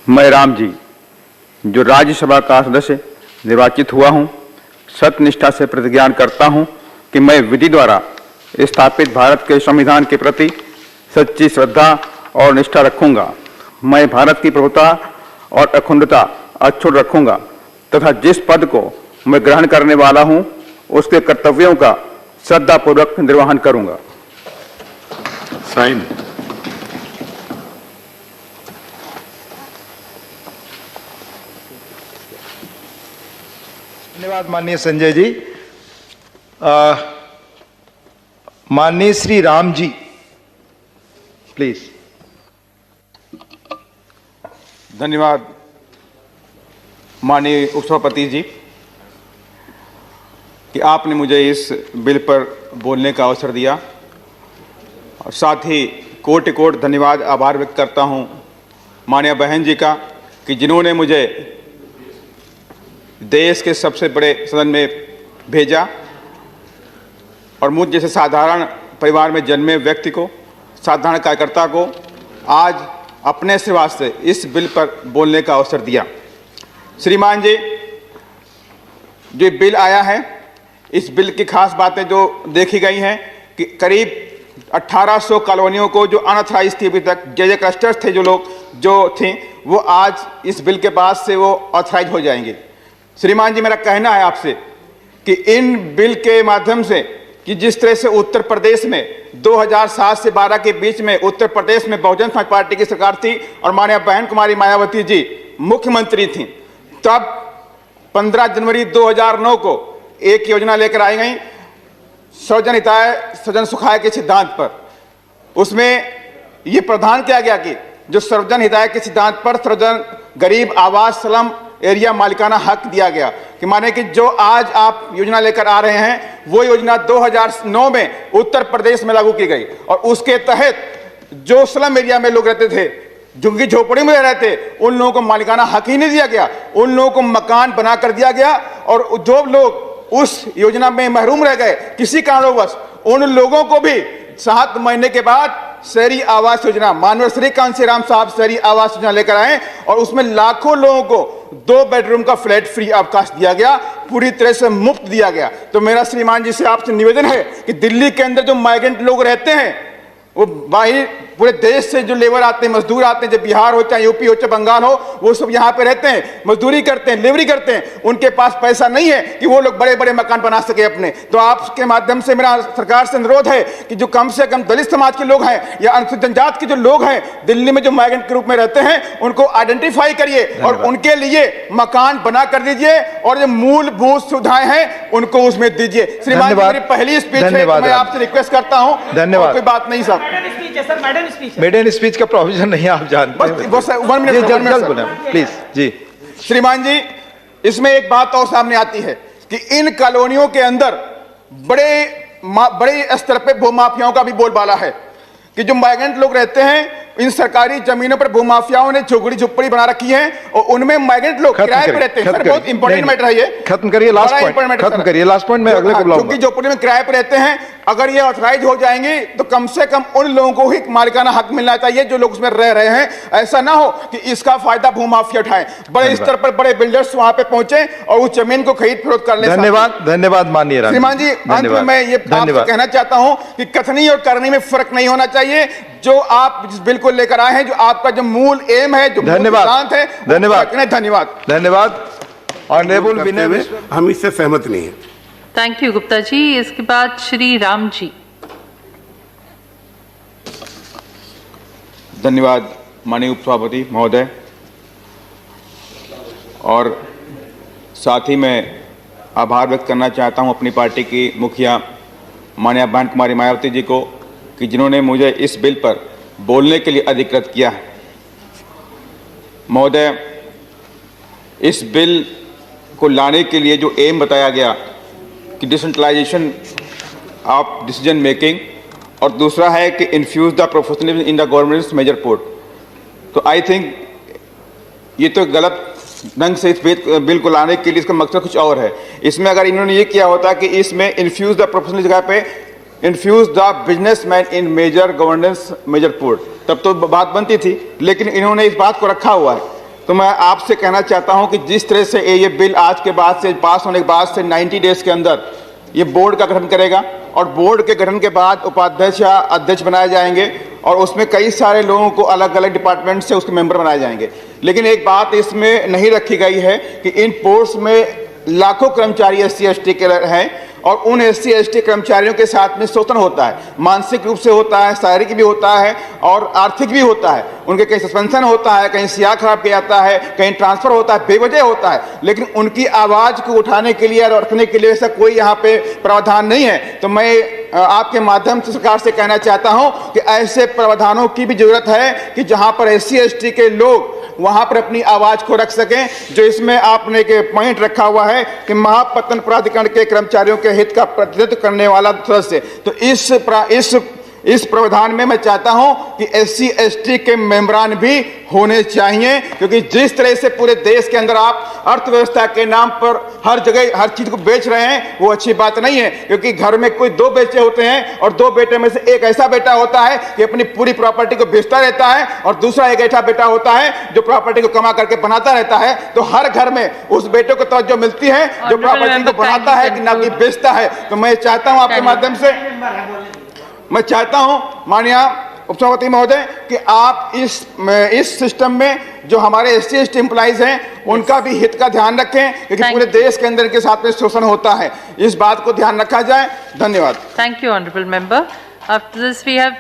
मैं राम जी, जो राज्यसभा का सदस्य निर्वाचित हुआ हूं, सत्यनिष्ठा से प्रतिज्ञा करता हूं कि मैं विधि द्वारा स्थापित भारत के संविधान के प्रति सच्ची श्रद्धा और निष्ठा रखूंगा। मैं भारत की प्रभुता और अखंडता अक्षुण्ण रखूंगा तथा जिस पद को मैं ग्रहण करने वाला हूं, उसके कर्तव्यों का श्रद्धापूर्वक निर्वहन करूंगा। साइन। धन्यवाद माननीय संजय जी। माननीय श्री राम जी, प्लीज। धन्यवाद माननीय उपसभापति जी कि आपने मुझे इस बिल पर बोलने का अवसर दिया, और साथ ही कोटि कोटि धन्यवाद आभार व्यक्त करता हूं माननीय बहन जी का कि जिन्होंने मुझे देश के सबसे बड़े सदन में भेजा और मुझ जैसे साधारण परिवार में जन्मे व्यक्ति को, साधारण कार्यकर्ता को आज अपने आशीर्वाद से इस बिल पर बोलने का अवसर दिया। श्रीमान जी, जो बिल आया है, इस बिल की खास बातें जो देखी गई हैं कि करीब 1800 कॉलोनियों को जो अनऑथराइज थी अभी तक, जे क्लस्टर्स थे, जो लोग जो थे वो आज इस बिल के बाद से वो ऑथराइज हो जाएंगे। श्रीमान जी, मेरा कहना है आपसे कि इन बिल के माध्यम से कि जिस तरह से उत्तर प्रदेश में 2007 से 12 के बीच में उत्तर प्रदेश में बहुजन समाज पार्टी की सरकार थी और माननीय बहन कुमारी मायावती जी मुख्यमंत्री थी, तब 15 जनवरी 2009 को एक योजना लेकर आई गई सर्वजन हिताय सृजन सुखाय के सिद्धांत पर। उसमें यह प्रावधान किया गया कि जो सर्वजन हिताय के सिद्धांत पर सर्वजन गरीब आवास स्लम एरिया मालिकाना हक दिया गया कि माने कि जो आज आप योजना लेकर आ रहे हैं वो योजना 2009 में उत्तर प्रदेश में लागू की गई, और उसके तहत जो स्लम एरिया में लोग रहते थे, झुग्गी झोपड़ी में रहते, उन लोगों को मालिकाना हक ही नहीं दिया गया, उन लोगों को मकान बना कर दिया गया। और जो लोग उस योजना में महरूम रह गए किसी कारणवश, उन लोगों को भी 7 महीने के बाद शहरी आवास योजना, माननीय श्री कांशीराम साहब शहरी आवास योजना लेकर आए और उसमें लाखों लोगों को 2 बेडरूम का फ्लैट फ्री अवकाश दिया गया, पूरी तरह से मुफ्त दिया गया। तो मेरा श्रीमान जी से आपसे निवेदन है कि दिल्ली के अंदर जो माइग्रेंट लोग रहते हैं, वो बाहर पूरे देश से जो लेबर आते हैं, मजदूर आते हैं, जब बिहार हो चाहे यूपी हो चाहे बंगाल हो, वो सब यहाँ पे रहते हैं, मजदूरी करते हैं, लेबरी करते हैं, उनके पास पैसा नहीं है कि वो लोग बड़े बड़े मकान बना सके अपने। तो आपके माध्यम से मेरा सरकार से अनुरोध है कि जो कम से कम दलित समाज के लोग हैं या अनुसूचित जनजाति के जो लोग हैं दिल्ली में जो माइग्रेंट के रूप में रहते हैं, उनको आइडेंटिफाई करिए और उनके लिए मकान बना कर दीजिए और जो मूलभूत सुविधाएं हैं उनको उसमें दीजिए। श्रीमान, मेरी पहली स्पीच है, मैं आपसे रिक्वेस्ट करता हूं। धन्यवाद। कोई बात नहीं सर, मेडन स्पीच का प्रोविजन नहीं, आप जानते हैं। बस 1 मिनट प्लीज जी। श्रीमान जी, इसमें एक बात और सामने आती है कि इन कॉलोनियों के अंदर बड़े स्तर पे भूमाफियाओं का भी बोलबाला है कि जो माइग्रेंट लोग रहते हैं, इन सरकारी जमीनों पर भूमाफियाओं ने झोपड़ी झुप्पड़ी बना रखी है और उनमें माइग्रेंट लोग किराए पे रहते हैं। सर, बहुत इंपॉर्टेंट मैटर है ये। खत्म करिए लास्ट पॉइंट, खत्म करिए लास्ट पॉइंट, मैं अगले को बुलाऊंगा। झुग्गी झोपड़ी में किराए पे रहते हैं, अगर ये ऑथराइज हो जाएंगे तो कम से कम उन लोगों को ही मालिकाना हक मिलना चाहिए जो लोग उसमें रह रहे हैं। ऐसा ना हो कि इसका फायदा भूमाफिया उठाएं, बड़े स्तर पर बड़े बिल्डर्स वहां पे पहुंचे और उस जमीन को खरीद फरोख्त कर ले। धन्यवाद, धन्यवाद माननीय श्रीमान जी। अंत में मैं ये कहना चाहता हूं कि कथनी और करनी में फर्क नहीं होना चाहिए। जो आप जिस बिल को लेकर आए हैं, जो आपका जो मूल एम है, जो सिद्धांत है, धन्यवाद, धन्यवाद, धन्यवाद। ऑनरेबल विनय, हम इससे सहमत नहीं है। Thank you Gupta ji. इसके बाद श्री राम जी। धन्यवाद माननीय उपसभापति महोदय, और साथ ही मैं आभार व्यक्त करना चाहता हूं अपनी पार्टी की मुखिया माननीय बहन कुमारी मायावती जी को कि जिन्होंने मुझे इस बिल पर बोलने के लिए अधिकृत किया है। महोदय, इस बिल को लाने के लिए जो एम बताया गया कि डिसेंट्रलाइजेशन ऑफ डिसीजन मेकिंग, और दूसरा है कि infuse the professionalism in the governance major port, तो आई थिंक ये तो गलत ढंग से इस बिल को लाने के लिए इसका मकसद कुछ और है। इसमें अगर इन्होंने ये किया होता कि इसमें इन्फ्यूज द प्रोफेशनल जगह पे infuse the businessman in major governance major port, तब तो बात बनती थी, लेकिन इन्होंने इस बात को रखा हुआ है। तो मैं आपसे कहना चाहता हूं कि जिस तरह से ये बिल आज के बाद से पास होने के बाद से 90 डेज के अंदर ये बोर्ड का गठन करेगा और बोर्ड के गठन के बाद उपाध्यक्ष या अध्यक्ष बनाए जाएंगे और उसमें कई सारे लोगों को अलग अलग डिपार्टमेंट से उसके मेंबर बनाए जाएंगे। लेकिन एक बात इसमें नहीं रखी गई है कि इन पोर्ट्स में लाखों कर्मचारी SC/ST के हैं और उन SC/ST कर्मचारियों के साथ में शोषण होता है, मानसिक रूप से होता है, शारीरिक भी होता है और आर्थिक भी होता है। उनके कहीं सस्पेंशन होता है, कहीं सिया खराब किया जाता है, कहीं ट्रांसफर होता है, बेवजह होता है, लेकिन उनकी आवाज को उठाने के लिए और रखने के लिए ऐसा कोई यहाँ पे प्रावधान नहीं है। तो मैं आपके माध्यम से सरकार से कहना चाहता हूं कि ऐसे प्रावधानों की भी जरूरत है कि जहां पर SC/ST के लोग वहां पर अपनी आवाज को रख सकें। जो इसमें आपने एक पॉइंट रखा हुआ है कि महापत्तन प्राधिकरण के कर्मचारियों के हित का प्रतिनिधित्व करने वाला सदस्य, तो इस प्रावधान में मैं चाहता हूं कि SC/ST के मेंबरान भी होने चाहिए, क्योंकि जिस तरह से पूरे देश के अंदर आप अर्थव्यवस्था के नाम पर हर जगह हर चीज को बेच रहे हैं, वो अच्छी बात नहीं है। क्योंकि घर में कोई 2 बेटे होते हैं और 2 बेटे में से एक ऐसा बेटा होता है कि अपनी पूरी प्रॉपर्टी को बेचता रहता है और दूसरा एक ऐसा बेटा होता है जो प्रॉपर्टी को कमा करके बनाता रहता है। तो हर घर में उस बेटे को तवज्जो मिलती है जो प्रॉपर्टी को बनाता है कि ना कि बेचता है। तो मैं चाहता हूं आपके माध्यम से मैं चाहता हूं माननीय उपसभापति महोदय कि आप इस सिस्टम में जो हमारे SC/ST एम्प्लॉइज हैं उनका भी हित का ध्यान रखें, क्योंकि पूरे देश के अंदर के साथ में शोषण होता है। इस बात को ध्यान रखा जाए। धन्यवाद। Thank you, honorable member. After this, we have